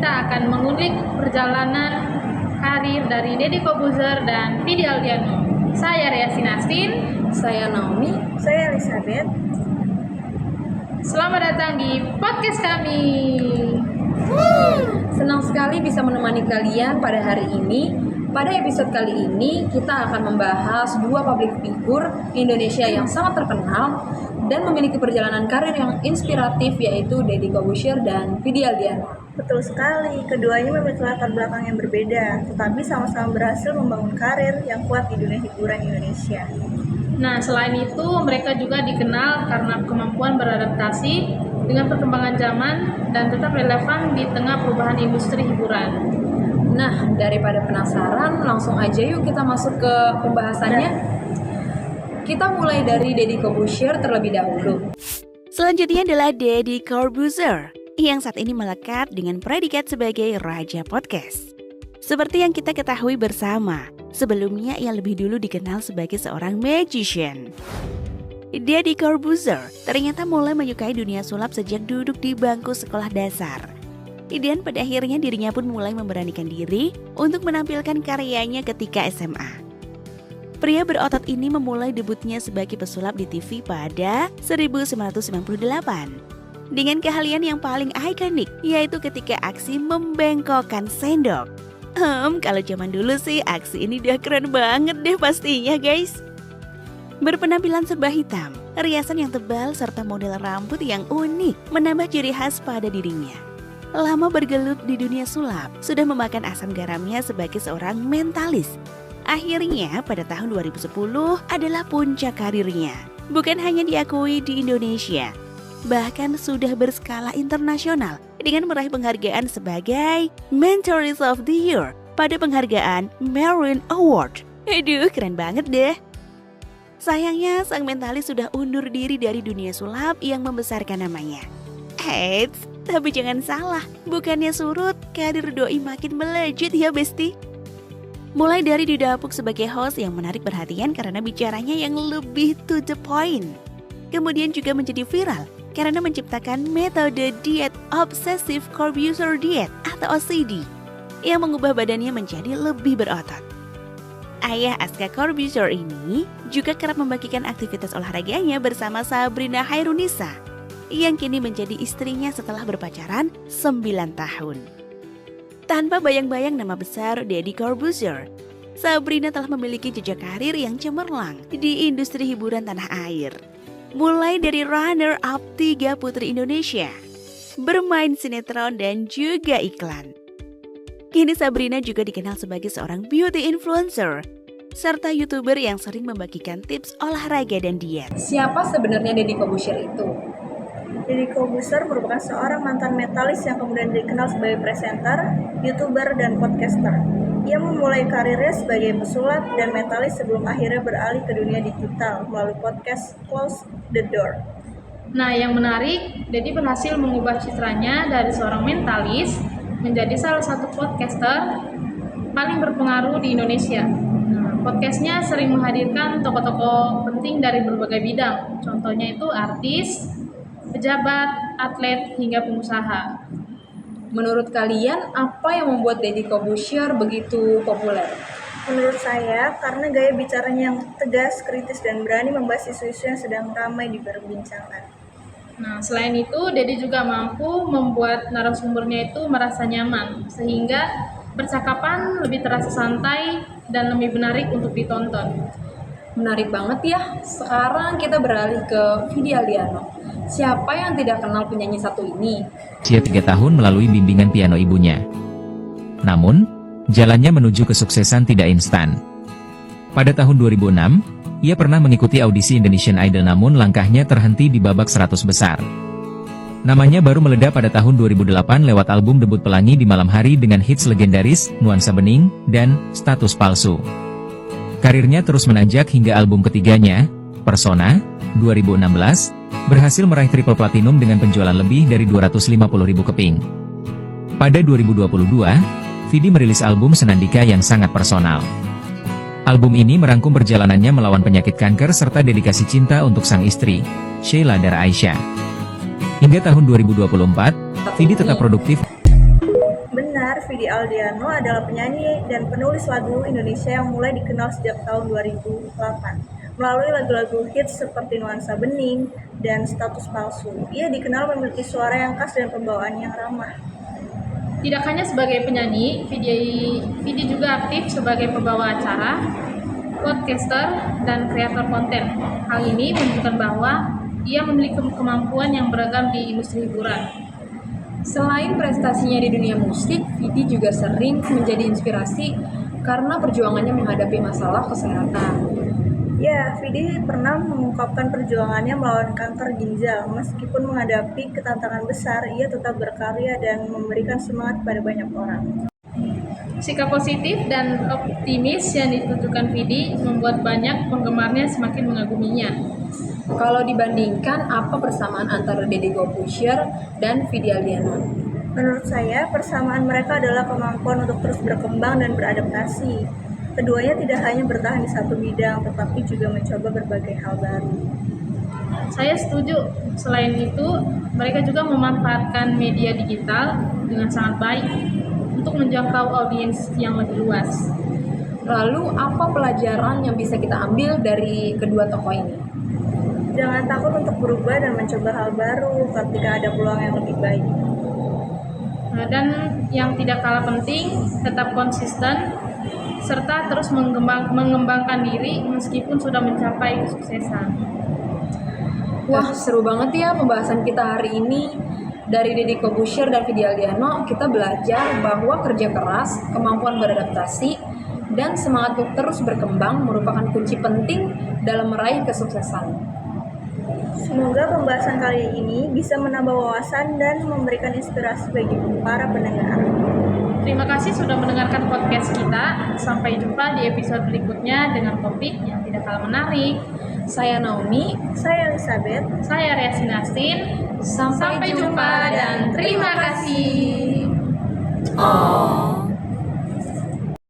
kita akan mengulik perjalanan karir dari Deddy Corbuzier dan Vidi Aldiano. Saya Rea Sinastin. Saya Naomi. Saya Elizabeth. Selamat datang di podcast kami. Senang sekali bisa menemani kalian pada hari ini. Pada episode kali ini kita akan membahas dua public figure Indonesia yang sangat terkenal dan memiliki perjalanan karir yang inspiratif, yaitu Deddy Corbuzier dan Vidi Aldiano. Betul sekali, keduanya memiliki latar belakang yang berbeda, tetapi sama-sama berhasil membangun karir yang kuat di dunia hiburan Indonesia. Nah, selain itu mereka juga dikenal karena kemampuan beradaptasi dengan perkembangan zaman dan tetap relevan di tengah perubahan industri hiburan. Nah, daripada penasaran, langsung aja yuk kita masuk ke pembahasannya. Kita mulai dari Deddy Corbuzier terlebih dahulu. Selanjutnya adalah Deddy Corbuzier yang saat ini melekat dengan predikat sebagai Raja Podcast. Seperti yang kita ketahui bersama, sebelumnya ia lebih dulu dikenal sebagai seorang magician. Deddy Corbuzier ternyata mulai menyukai dunia sulap sejak duduk di bangku sekolah dasar. Dan pada akhirnya dirinya pun mulai memberanikan diri untuk menampilkan karyanya ketika SMA. Pria berotot ini memulai debutnya sebagai pesulap di TV pada 1998. Dengan keahlian yang paling ikonik, yaitu ketika aksi membengkokkan sendok. Kalau zaman dulu sih aksi ini udah keren banget deh pastinya guys. Berpenampilan serba hitam, riasan yang tebal serta model rambut yang unik menambah ciri khas pada dirinya. Lama bergelut di dunia sulap, sudah memakan asam garamnya sebagai seorang mentalis. Akhirnya pada tahun 2010 adalah puncak karirnya. Bukan hanya diakui di Indonesia, bahkan sudah berskala internasional dengan meraih penghargaan sebagai Mentalist of the Year pada penghargaan Marine Award. Aduh, keren banget deh. Sayangnya sang mentalis sudah undur diri dari dunia sulap yang membesarkan namanya. Eits, tapi jangan salah, bukannya surut, karir doi makin melejit ya besti. Mulai dari didapuk sebagai host yang menarik perhatian karena bicaranya yang lebih to the point. Kemudian juga menjadi viral karena menciptakan metode diet Obsessive Corbuzier Diet atau OCD yang mengubah badannya menjadi lebih berotot. Ayah Aska Corbuzier ini juga kerap membagikan aktivitas olahraganya bersama Sabrina Hairunisa yang kini menjadi istrinya setelah berpacaran 9 tahun. Tanpa bayang-bayang nama besar Deddy Corbuzier, Sabrina telah memiliki jejak karir yang cemerlang di industri hiburan tanah air. Mulai dari runner-up 3 Putri Indonesia, bermain sinetron dan juga iklan. Kini Sabrina juga dikenal sebagai seorang beauty influencer, serta YouTuber yang sering membagikan tips olahraga dan diet. Siapa sebenarnya Deddy Corbuzier itu? Deddy Corbuzier merupakan seorang mantan metalis yang kemudian dikenal sebagai presenter, YouTuber, dan podcaster. Ia memulai karirnya sebagai pesulap dan metalis sebelum akhirnya beralih ke dunia digital melalui podcast Close the Door. Nah, yang menarik, Deddy berhasil mengubah citranya dari seorang mentalis menjadi salah satu podcaster paling berpengaruh di Indonesia. Nah, podcastnya sering menghadirkan tokoh-tokoh penting dari berbagai bidang. Contohnya itu artis, pejabat, atlet, hingga pengusaha. Menurut kalian, apa yang membuat Deddy Corbuzier begitu populer? Menurut saya, karena gaya bicaranya yang tegas, kritis, dan berani membahas isu-isu yang sedang ramai diperbincangkan. Nah, selain itu, Deddy juga mampu membuat narasumbernya itu merasa nyaman, sehingga percakapan lebih terasa santai dan lebih menarik untuk ditonton. Menarik banget ya. Sekarang kita beralih ke Vidi Aldiano. Siapa yang tidak kenal penyanyi satu ini? Usia 3 tahun melalui bimbingan piano ibunya. Namun, jalannya menuju kesuksesan tidak instan. Pada tahun 2006, ia pernah mengikuti audisi Indonesian Idol namun langkahnya terhenti di babak 100 besar. Namanya baru meledak pada tahun 2008 lewat album debut Pelangi di Malam Hari dengan hits legendaris, Nuansa Bening, dan Status Palsu. Karirnya terus menanjak hingga album ketiganya, Persona, 2016, berhasil meraih triple platinum dengan penjualan lebih dari 250.000 keping. Pada 2022, Vidi merilis album Senandika yang sangat personal. Album ini merangkum perjalanannya melawan penyakit kanker serta dedikasi cinta untuk sang istri, Sheila Dara Aisyah. Hingga tahun 2024, Vidi tetap produktif. Vidi Aldiano adalah penyanyi dan penulis lagu Indonesia yang mulai dikenal sejak tahun 2008 melalui lagu-lagu hits seperti Nuansa Bening dan Status Palsu. Ia dikenal memiliki suara yang khas dan pembawaan yang ramah. Tidak hanya sebagai penyanyi, Vidi juga aktif sebagai pembawa acara, podcaster, dan kreator konten. Hal ini menunjukkan bahwa ia memiliki kemampuan yang beragam di industri hiburan. Selain prestasinya di dunia musik, Vidi juga sering menjadi inspirasi karena perjuangannya menghadapi masalah kesehatan. Ya, Vidi pernah mengungkapkan perjuangannya melawan kanker ginjal. Meskipun menghadapi ketantangan besar, ia tetap berkarya dan memberikan semangat pada banyak orang. Sikap positif dan optimis yang ditunjukkan Vidi membuat banyak penggemarnya semakin mengaguminya. Kalau dibandingkan, apa persamaan antara Deddy Corbuzier dan Vidi Aldiano? Menurut saya, persamaan mereka adalah kemampuan untuk terus berkembang dan beradaptasi. Keduanya tidak hanya bertahan di satu bidang, tetapi juga mencoba berbagai hal baru. Saya setuju. Selain itu, mereka juga memanfaatkan media digital dengan sangat baik untuk menjangkau audiens yang lebih luas. Lalu, apa pelajaran yang bisa kita ambil dari kedua tokoh ini? Jangan takut untuk berubah dan mencoba hal baru ketika ada peluang yang lebih baik. Dan yang tidak kalah penting, tetap konsisten serta terus mengembangkan diri meskipun sudah mencapai kesuksesan. Wah, seru banget ya pembahasan kita hari ini. Dari Deddy Corbuzier dan Vidi Aldiano, kita belajar bahwa kerja keras, kemampuan beradaptasi, dan semangat untuk terus berkembang merupakan kunci penting dalam meraih kesuksesan. Semoga pembahasan kali ini bisa menambah wawasan dan memberikan inspirasi bagi para pendengar. Terima kasih sudah mendengarkan podcast kita. Sampai jumpa di episode berikutnya dengan topik yang tidak kalah menarik. Saya Naomi, Saya Elizabeth. Saya Ria Sinastin. sampai jumpa dan terima kasih. Oh.